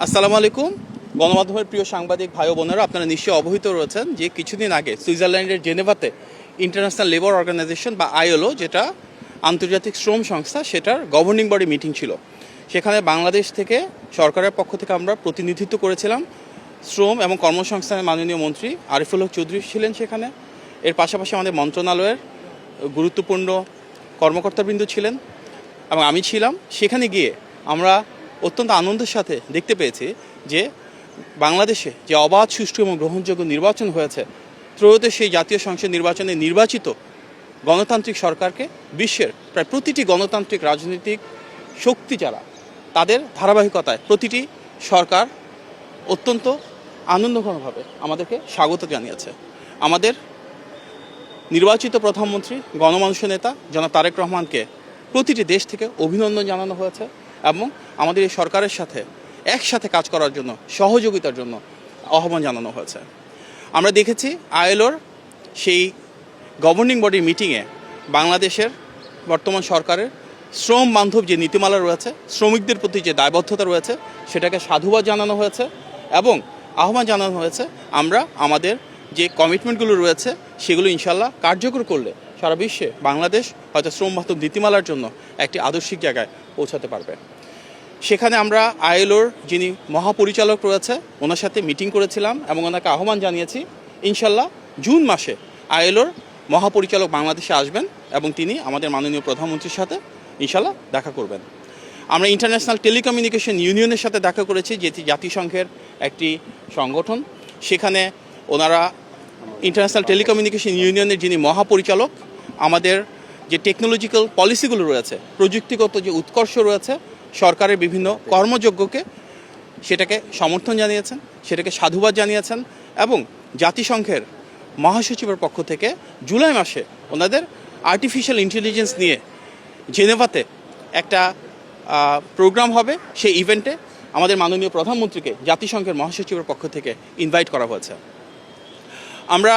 আসসালামু আলাইকুম। গণমাধ্যমের প্রিয় সাংবাদিক ভাই ও বোনেরা, আপনারা নিশ্চয়ই অবহিত রয়েছেন যে কিছুদিন আগে সুইজারল্যান্ডের জেনেভাতে ইন্টারন্যাশনাল লেবার অর্গানাইজেশন বা আইএলও, যেটা আন্তর্জাতিক শ্রম সংস্থা, সেটার গভর্নিং বডি মিটিং ছিল। সেখানে বাংলাদেশ থেকে সরকারের পক্ষ থেকে আমরা প্রতিনিধিত্ব করেছিলাম। শ্রম এবং কর্মসংস্থানের মাননীয় মন্ত্রী আরিফুল হক চৌধুরী ছিলেন সেখানে। এর পাশাপাশি আমাদের মন্ত্রণালয়ের গুরুত্বপূর্ণ কর্মকর্তাবৃন্দ ছিলেন এবং আমি ছিলাম। সেখানে গিয়ে আমরা অত্যন্ত আনন্দের সাথে দেখতে পেয়েছি যে বাংলাদেশে যে অবাধ, সুষ্ঠু এবং গ্রহণযোগ্য নির্বাচন হয়েছে, ত্রয়োদশ সেই জাতীয় সংসদ নির্বাচনে নির্বাচিত গণতান্ত্রিক সরকারকে বিশ্বের প্রায় প্রতিটি গণতান্ত্রিক রাজনৈতিক শক্তি যারা, তাদের ধারাবাহিকতায় প্রতিটি সরকার অত্যন্ত আনন্দঘনভাবে আমাদেরকে স্বাগত জানিয়েছে। আমাদের নির্বাচিত প্রধানমন্ত্রী, গণমানুষের নেতা জনাব তারেক রহমানকে প্রতিটি দেশ থেকে অভিনন্দন জানানো হয়েছে এবং আমাদের এই সরকারের সাথে একসাথে কাজ করার জন্য, সহযোগিতার জন্য আহ্বান জানানো হয়েছে। আমরা দেখেছি আইএলওর সেই গভর্নিং বডির মিটিংয়ে বাংলাদেশের বর্তমান সরকারের শ্রম বান্ধব যে নীতিমালা রয়েছে, শ্রমিকদের প্রতি যে দায়বদ্ধতা রয়েছে, সেটাকে সাধুবাদ জানানো হয়েছে এবং আহ্বান জানানো হয়েছে আমরা আমাদের যে কমিটমেন্টগুলো রয়েছে সেগুলো ইনশাল্লাহ কার্যকর করলে সারা বিশ্বে বাংলাদেশ হয়তো শ্রম বান্ধব নীতিমালার জন্য একটি আদর্শিক জায়গায় পৌঁছাতে পারবে। সেখানে আমরা আইএলওর যিনি মহাপরিচালক রয়েছে ওনার সাথে মিটিং করেছিলাম এবং ওনাকে আহ্বান জানিয়েছি ইনশাল্লাহ জুন মাসে আইএলওর মহাপরিচালক বাংলাদেশে আসবেন এবং তিনি আমাদের মাননীয় প্রধানমন্ত্রীর সাথে ইনশাল্লাহ দেখা করবেন। আমরা ইন্টারন্যাশনাল টেলিকমিউনিকেশন ইউনিয়নের সাথে দেখা করেছি, যেটি জাতিসংঘের একটি সংগঠন। সেখানে ওনারা ইন্টারন্যাশনাল টেলিকমিউনিকেশন ইউনিয়নের যিনি মহাপরিচালক, আমাদের যে টেকনোলজিক্যাল পলিসিগুলো রয়েছে, প্রযুক্তিগত যে উৎকর্ষ রয়েছে সরকারের বিভিন্ন কর্মযজ্ঞকে, সেটাকে সমর্থন জানিয়েছেন, সেটাকে সাধুবাদ জানিয়েছেন এবং জাতিসংঘের মহাসচিবের পক্ষ থেকে জুলাই মাসে ওনাদের আর্টিফিশিয়াল ইন্টেলিজেন্স নিয়ে জেনেভাতে একটা প্রোগ্রাম হবে। সেই ইভেন্টে আমাদের মাননীয় প্রধানমন্ত্রীকে জাতিসংঘের মহাসচিবের পক্ষ থেকে ইনভাইট করা হয়েছে। আমরা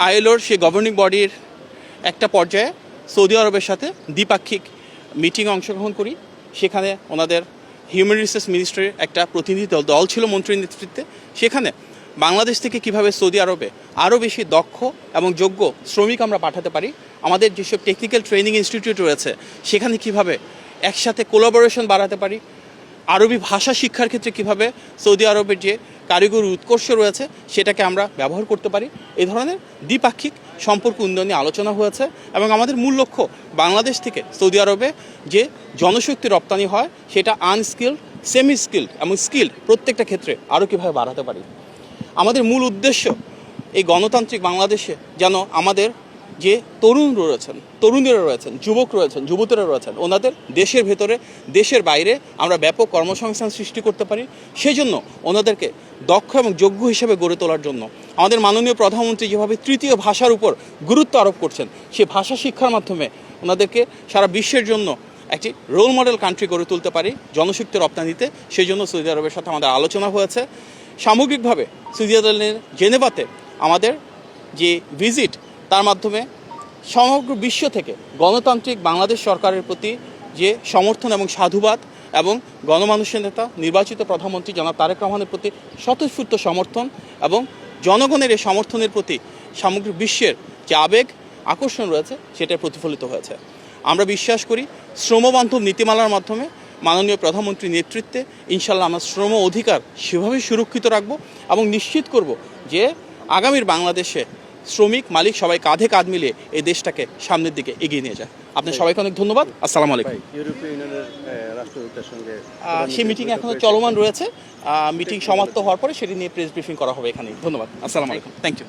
আইএলওর সেই গভর্নিং বডির একটা পর্যায়ে সৌদি আরবের সাথে দ্বিপাক্ষিক মিটিংয়ে অংশগ্রহণ করি। সেখানে ওনাদের হিউম্যান রিসোর্স মিনিস্ট্রির একটা প্রতিনিধি দল ছিল মন্ত্রীর নেতৃত্বে। সেখানে বাংলাদেশ থেকে কিভাবে সৌদি আরবে আরও বেশি দক্ষ এবং যোগ্য শ্রমিক আমরা পাঠাতে পারি, আমাদের যেসব টেকনিক্যাল ট্রেনিং ইনস্টিটিউট রয়েছে সেখানে কিভাবে একসাথে কোলাবোরেশন বাড়াতে পারি, আরবি ভাষা শিক্ষার ক্ষেত্রে কিভাবে সৌদি আরবের যে কারিগরি উৎকর্ষ রয়েছে সেটাকে আমরা ব্যবহার করতে পারি, এই ধরনের দ্বিপাক্ষিক সম্পর্ক উন্নয়নে আলোচনা হয়েছে। এবং আমাদের মূল লক্ষ্য বাংলাদেশ থেকে সৌদি আরবে যে জনশক্তি রপ্তানি হয় সেটা আনস্কিল্ড, সেমি স্কিল্ড এবং স্কিল্ড প্রত্যেকটা ক্ষেত্রে আরও কীভাবে বাড়াতে পারি। আমাদের মূল উদ্দেশ্য এই গণতান্ত্রিক বাংলাদেশে যেন আমাদের যে তরুণীরা রয়েছেন, যুবক রয়েছেন, যুবতীরা রয়েছেন, ওনাদের দেশের ভেতরে, দেশের বাইরে আমরা ব্যাপক কর্মসংস্থান সৃষ্টি করতে পারি। সেজন্য ওনাদেরকে দক্ষ এবং যোগ্য হিসেবে গড়ে তোলার জন্য আমাদের মাননীয় প্রধানমন্ত্রী যেভাবে তৃতীয় ভাষার উপর গুরুত্ব আরোপ করছেন, সেই ভাষা শিক্ষার মাধ্যমে ওনাদেরকে সারা বিশ্বের জন্য একটি রোল মডেল কান্ট্রি গড়ে তুলতে পারি জনশক্তি রপ্তানিতে। সেই জন্য সৌদি আরবের সাথে আমাদের আলোচনা হয়েছে। সামগ্রিকভাবে সুইজারল্যান্ডের জেনেভাতে আমাদের যে ভিজিট, তার মাধ্যমে সমগ্র বিশ্ব থেকে গণতান্ত্রিক বাংলাদেশ সরকারের প্রতি যে সমর্থন এবং সাধুবাদ এবং গণমানুষের নেতা নির্বাচিত প্রধানমন্ত্রী জনাব তারেক রহমানের প্রতি স্বতঃস্ফূর্ত সমর্থন এবং জনগণের এই সমর্থনের প্রতি সামগ্রিক বিশ্বের যে আবেগ, আকর্ষণ রয়েছে সেটা প্রতিফলিত হয়েছে। আমরা বিশ্বাস করি শ্রমবান্ধব নীতিমালার মাধ্যমে মাননীয় প্রধানমন্ত্রীর নেতৃত্বে ইনশাল্লাহ আমরা শ্রম অধিকার সেভাবেই সুরক্ষিত রাখব এবং নিশ্চিত করব যে আগামীর বাংলাদেশে শ্রমিক, মালিক সবাই কাঁধে কাঁধ মিলিয়ে এই দেশটাকে সামনের দিকে এগিয়ে নিয়ে যায়। আপনার সবাইকে অনেক ধন্যবাদ। আসসালামু আলাইকুম। ইউরোপীয় ইউনিয়নের রাষ্ট্রদূতের সঙ্গে সেই মিটিং এখনো চলমান রয়েছে। মিটিং সমাপ্ত হওয়ার পরে সেটি নিয়ে প্রেস ব্রিফিং করা হবে এখানেই। ধন্যবাদ। আসসালামু আলাইকুম। Thank you.